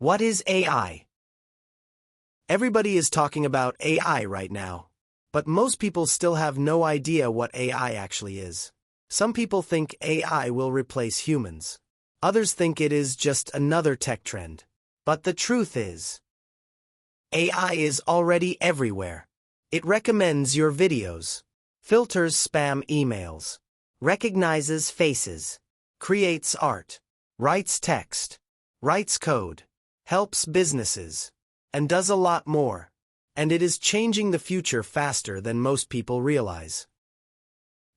What is AI? Everybody is talking about AI right now, but most people still have no idea what AI actually is. Some people think AI will replace humans. Others think it is just another tech trend. But the truth is, AI is already everywhere. It recommends your videos, filters spam emails, recognizes faces, creates art, writes text, writes code, helps businesses, and does a lot more. And it is changing the future faster than most people realize.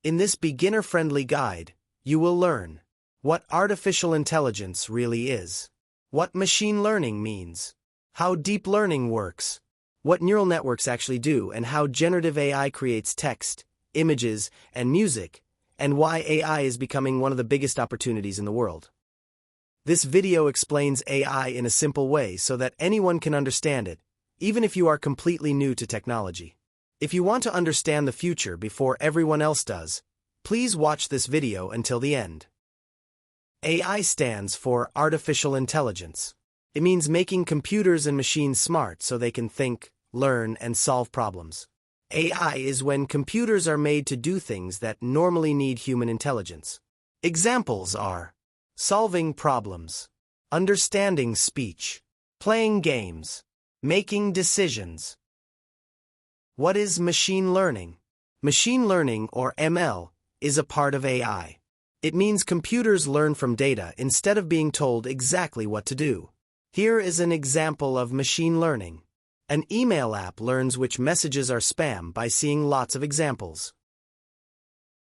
In this beginner-friendly guide, you will learn what artificial intelligence really is, what machine learning means, how deep learning works, what neural networks actually do, and how generative AI creates text, images, and music, and why AI is becoming one of the biggest opportunities in the world. This video explains AI in a simple way so that anyone can understand it, even if you are completely new to technology. If you want to understand the future before everyone else does, please watch this video until the end. AI stands for artificial intelligence. It means making computers and machines smart so they can think, learn, and solve problems. AI is when computers are made to do things that normally need human intelligence. Examples are solving problems, understanding speech, playing games, making decisions. What is machine learning? Machine learning, or ML, is a part of AI. It means computers learn from data instead of being told exactly what to do. Here is an example of machine learning. An email app learns which messages are spam by seeing lots of examples.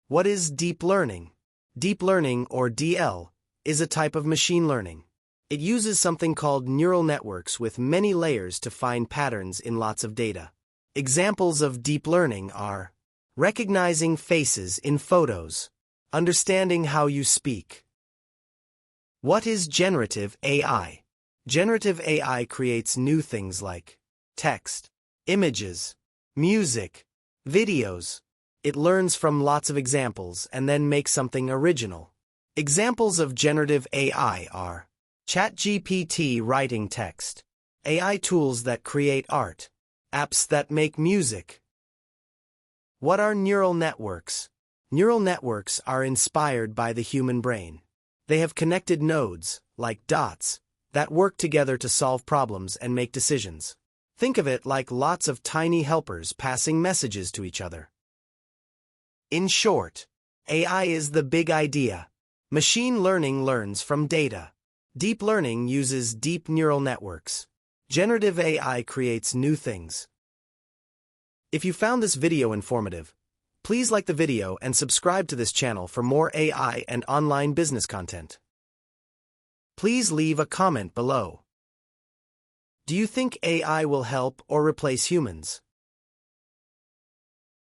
What is deep learning? Deep learning, or DL, is a type of machine learning. It uses something called neural networks with many layers to find patterns in lots of data. Examples of deep learning are recognizing faces in photos, understanding how you speak. What is generative AI? Generative AI creates new things like text, images, music, videos. It learns from lots of examples and then makes something original. Examples of generative AI are ChatGPT writing text, AI tools that create art, apps that make music. What are neural networks? Neural networks are inspired by the human brain. They have connected nodes, like dots, that work together to solve problems and make decisions. Think of it like lots of tiny helpers passing messages to each other. In short, AI is the big idea. Machine learning learns from data. Deep learning uses deep neural networks. Generative AI creates new things. If you found this video informative, please like the video and subscribe to this channel for more AI and online business content. Please leave a comment below. Do you think AI will help or replace humans?